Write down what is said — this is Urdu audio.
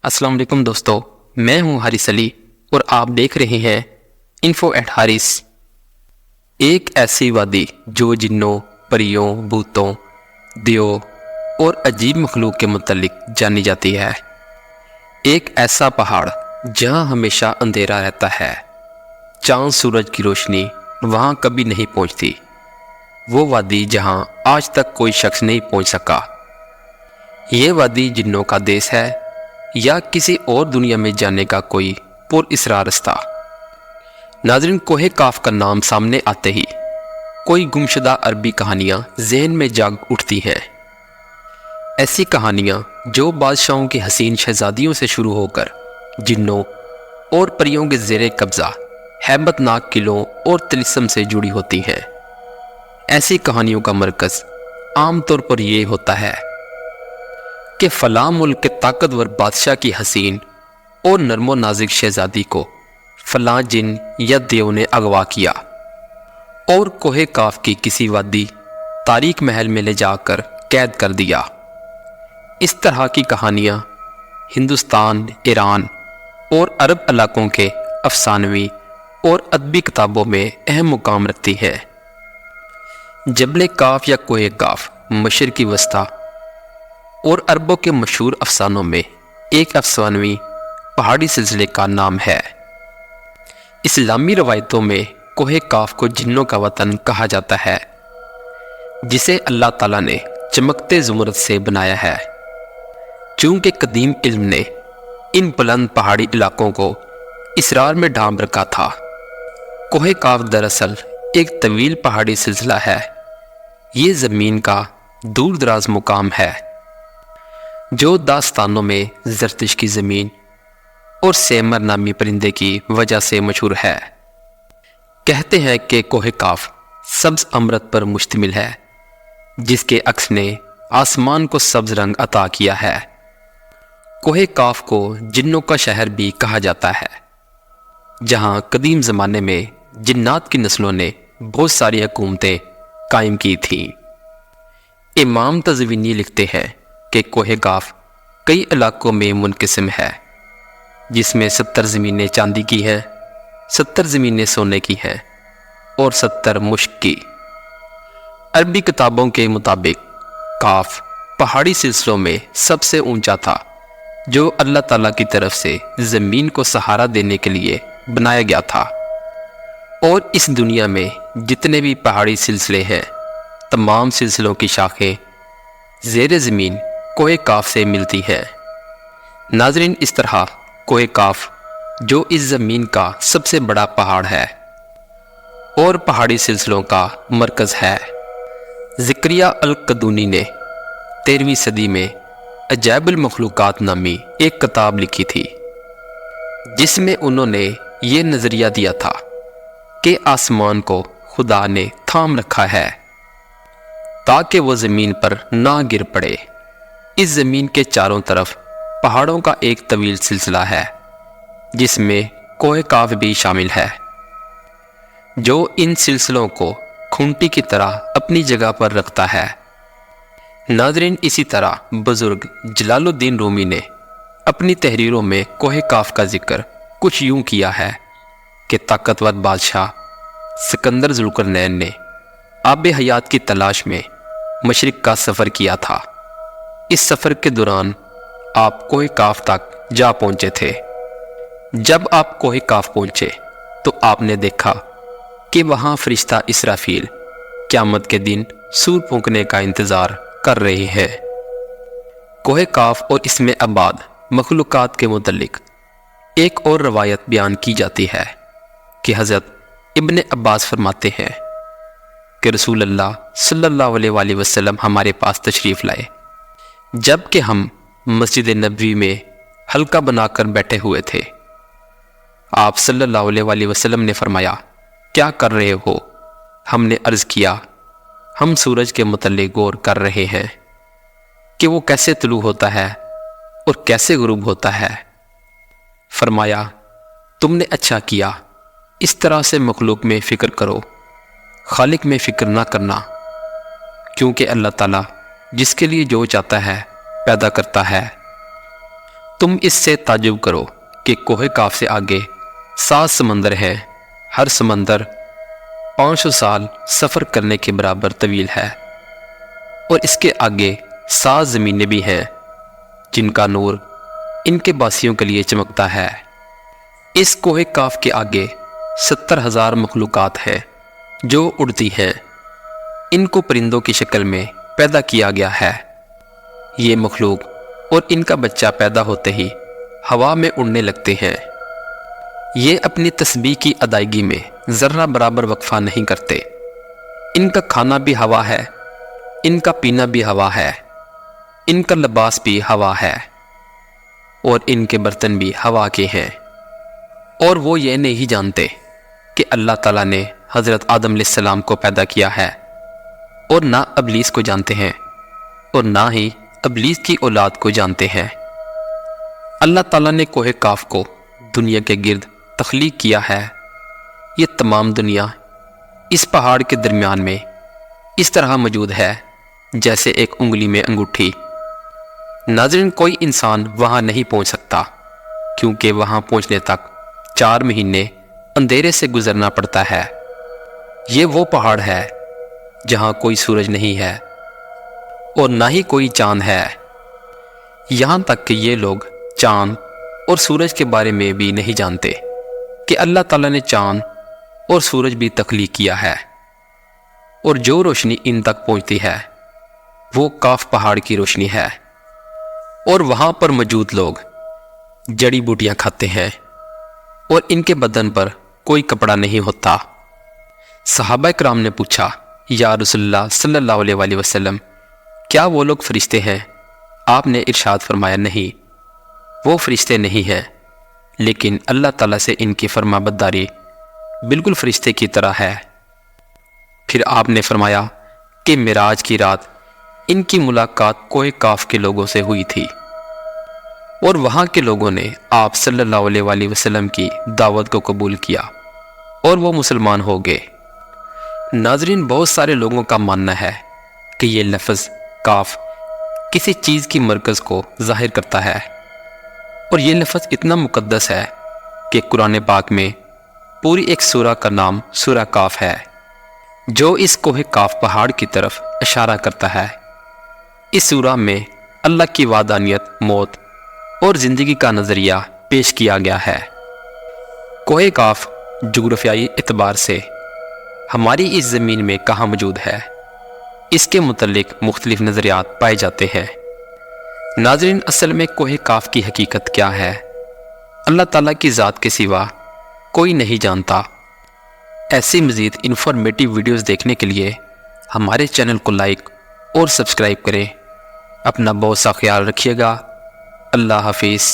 السلام علیکم دوستو، میں ہوں حارث علی اور آپ دیکھ رہے ہیں انفو ایٹ حارث۔ ایک ایسی وادی جو جنوں، پریوں، بھوتوں، دیو اور عجیب مخلوق کے متعلق جانی جاتی ہے۔ ایک ایسا پہاڑ جہاں ہمیشہ اندھیرا رہتا ہے، چاند سورج کی روشنی وہاں کبھی نہیں پہنچتی۔ وہ وادی جہاں آج تک کوئی شخص نہیں پہنچ سکا۔ یہ وادی جنوں کا دیس ہے یا کسی اور دنیا میں جانے کا کوئی پر اسرار رستہ؟ ناظرین، کوہ کاف کا نام سامنے آتے ہی کوئی گمشدہ عربی کہانیاں ذہن میں جاگ اٹھتی ہیں۔ ایسی کہانیاں جو بادشاہوں کی حسین شہزادیوں سے شروع ہو کر جنوں اور پریوں کے زیر قبضہ ہیبت ناک قلعوں اور طلسم سے جڑی ہوتی ہیں۔ ایسی کہانیوں کا مرکز عام طور پر یہ ہوتا ہے کہ فلاں ملک کے طاقتور بادشاہ کی حسین اور نرم و نازک شہزادی کو فلاں جن یا دیو نے اغوا کیا اور کوہ کاف کی کسی وادی تاریک محل میں لے جا کر قید کر دیا۔ اس طرح کی کہانیاں ہندوستان، ایران اور عرب علاقوں کے افسانوی اور ادبی کتابوں میں اہم مقام رکھتی ہیں۔ جبل کاف یا کوہ کاف مشرقی وسطی اور عربوں کے مشہور افسانوں میں ایک افسانوی پہاڑی سلسلے کا نام ہے۔ اسلامی روایتوں میں کوہ کاف کو جنوں کا وطن کہا جاتا ہے، جسے اللہ تعالیٰ نے چمکتے زمرد سے بنایا ہے۔ چونکہ قدیم علم نے ان بلند پہاڑی علاقوں کو اسرار میں ڈھانپ رکھا تھا، کوہ کاف دراصل ایک طویل پہاڑی سلسلہ ہے۔ یہ زمین کا دور دراز مقام ہے جو داستانوں میں زرتش کی زمین اور سیمر نامی پرندے کی وجہ سے مشہور ہے۔ کہتے ہیں کہ کوہ کاف سبز امرت پر مشتمل ہے، جس کے عکس نے آسمان کو سبز رنگ عطا کیا ہے۔ کوہ کاف کو جنوں کا شہر بھی کہا جاتا ہے، جہاں قدیم زمانے میں جنات کی نسلوں نے بہت ساری حکومتیں قائم کی تھیں۔ امام تزوینی لکھتے ہیں کہ کوہ کاف کئی علاقوں میں منقسم ہے، جس میں 70 زمینیں چاندی کی ہیں، 70 زمینیں سونے کی ہیں اور 70 مشک کی۔ عربی کتابوں کے مطابق کاف پہاڑی سلسلوں میں سب سے اونچا تھا، جو اللہ تعالیٰ کی طرف سے زمین کو سہارا دینے کے لیے بنایا گیا تھا۔ اور اس دنیا میں جتنے بھی پہاڑی سلسلے ہیں، تمام سلسلوں کی شاخیں زیر زمین کوہ کاف سے ملتی ہیں۔ ناظرین، اس طرح کوہ کاف جو اس زمین کا سب سے بڑا پہاڑ ہے اور پہاڑی سلسلوں کا مرکز ہے۔ زکریا القدونی نے 13ویں صدی میں عجائب المخلوقات نامی ایک کتاب لکھی تھی، جس میں انہوں نے یہ نظریہ دیا تھا کہ آسمان کو خدا نے تھام رکھا ہے تاکہ وہ زمین پر نہ گر پڑے۔ اس زمین کے چاروں طرف پہاڑوں کا ایک طویل سلسلہ ہے، جس میں کوہ کاف بھی شامل ہے، جو ان سلسلوں کو کھونٹی کی طرح اپنی جگہ پر رکھتا ہے۔ ناظرین، اسی طرح بزرگ جلال الدین رومی نے اپنی تحریروں میں کوہ کاف کا ذکر کچھ یوں کیا ہے کہ طاقتور بادشاہ سکندر ذوالقرنین نے آب حیات کی تلاش میں مشرق کا سفر کیا تھا۔ اس سفر کے دوران آپ کوہ کاف تک جا پہنچے تھے۔ جب آپ کوہ کاف پہنچے تو آپ نے دیکھا کہ وہاں فرشتہ اسرافیل قیامت کے دن سور پھونکنے کا انتظار کر رہے ہیں۔ کوہ کاف اور اس میں آباد مخلوقات کے متعلق ایک اور روایت بیان کی جاتی ہے کہ حضرت ابن عباس فرماتے ہیں کہ رسول اللہ صلی اللہ علیہ وآلہ وسلم ہمارے پاس تشریف لائے۔ جب کہ ہم مسجد نبوی میں حلقہ بنا کر بیٹھے ہوئے تھے، آپ صلی اللہ علیہ وآلہ وسلم نے فرمایا، کیا کر رہے ہو؟ ہم نے عرض کیا، ہم سورج کے متعلق غور کر رہے ہیں کہ وہ کیسے طلوع ہوتا ہے اور کیسے غروب ہوتا ہے۔ فرمایا، تم نے اچھا کیا، اس طرح سے مخلوق میں فکر کرو، خالق میں فکر نہ کرنا، کیونکہ اللہ تعالیٰ جس کے لیے جو چاہتا ہے پیدا کرتا ہے۔ تم اس سے تعجب کرو کہ کوہ کاف سے آگے 7 سمندر ہیں، ہر سمندر 500 سال سفر کرنے کے برابر طویل ہے، اور اس کے آگے 7 زمینیں بھی ہیں جن کا نور ان کے باسیوں کے لیے چمکتا ہے۔ اس کوہ کاف کے آگے 70,000 مخلوقات ہیں جو اڑتی ہیں، ان کو پرندوں کی شکل میں پیدا کیا گیا ہے۔ یہ مخلوق اور ان کا بچہ پیدا ہوتے ہی ہوا میں اڑنے لگتے ہیں۔ یہ اپنی تسبیح کی ادائیگی میں ذرہ برابر وقفہ نہیں کرتے۔ ان کا کھانا بھی ہوا ہے، ان کا پینا بھی ہوا ہے، ان کا لباس بھی ہوا ہے، اور ان کے برتن بھی ہوا کے ہیں۔ اور وہ یہ نہیں جانتے کہ اللہ تعالیٰ نے حضرت آدم علیہ السلام کو پیدا کیا ہے، اور نہ ابلیس کو جانتے ہیں، اور نہ ہی ابلیس کی اولاد کو جانتے ہیں۔ اللہ تعالیٰ نے کوہ کاف کو دنیا کے گرد تخلیق کیا ہے۔ یہ تمام دنیا اس پہاڑ کے درمیان میں اس طرح موجود ہے جیسے ایک انگلی میں انگوٹھی۔ ناظرین، کوئی انسان وہاں نہیں پہنچ سکتا کیونکہ وہاں پہنچنے تک 4 مہینے اندھیرے سے گزرنا پڑتا ہے۔ یہ وہ پہاڑ ہے جہاں کوئی سورج نہیں ہے اور نہ ہی کوئی چاند ہے، یہاں تک کہ یہ لوگ چاند اور سورج کے بارے میں بھی نہیں جانتے کہ اللہ تعالیٰ نے چاند اور سورج بھی تخلیق کیا ہے، اور جو روشنی ان تک پہنچتی ہے وہ کاف پہاڑ کی روشنی ہے۔ اور وہاں پر موجود لوگ جڑی بوٹیاں کھاتے ہیں اور ان کے بدن پر کوئی کپڑا نہیں ہوتا۔ صحابہ کرام نے پوچھا، یا رسول اللہ صلی اللہ علیہ وآلہ وسلم، کیا وہ لوگ فرشتے ہیں؟ آپ نے ارشاد فرمایا، نہیں، وہ فرشتے نہیں ہیں، لیکن اللہ تعالیٰ سے ان کی فرما برداری بالکل فرشتے کی طرح ہے۔ پھر آپ نے فرمایا کہ معراج کی رات ان کی ملاقات کوہ کاف کے لوگوں سے ہوئی تھی، اور وہاں کے لوگوں نے آپ صلی اللہ علیہ وآلہ وسلم کی دعوت کو قبول کیا اور وہ مسلمان ہو گئے۔ ناظرین، بہت سارے لوگوں کا ماننا ہے کہ یہ لفظ کاف کسی چیز کی مرکز کو ظاہر کرتا ہے، اور یہ لفظ اتنا مقدس ہے کہ قرآن پاک میں پوری ایک سورہ کا نام سورہ کاف ہے جو اس کوہ کاف پہاڑ کی طرف اشارہ کرتا ہے۔ اس سورہ میں اللہ کی وحدانیت، موت اور زندگی کا نظریہ پیش کیا گیا ہے۔ کوہ کاف جغرافیائی اعتبار سے ہماری اس زمین میں کہاں موجود ہے، اس کے متعلق مختلف نظریات پائے جاتے ہیں۔ ناظرین، اصل میں کوہ کاف کی حقیقت کیا ہے، اللہ تعالیٰ کی ذات کے سوا کوئی نہیں جانتا۔ ایسی مزید انفارمیٹیو ویڈیوز دیکھنے کے لیے ہمارے چینل کو لائک اور سبسکرائب کریں۔ اپنا بہت سا خیال رکھیے گا۔ اللہ حافظ۔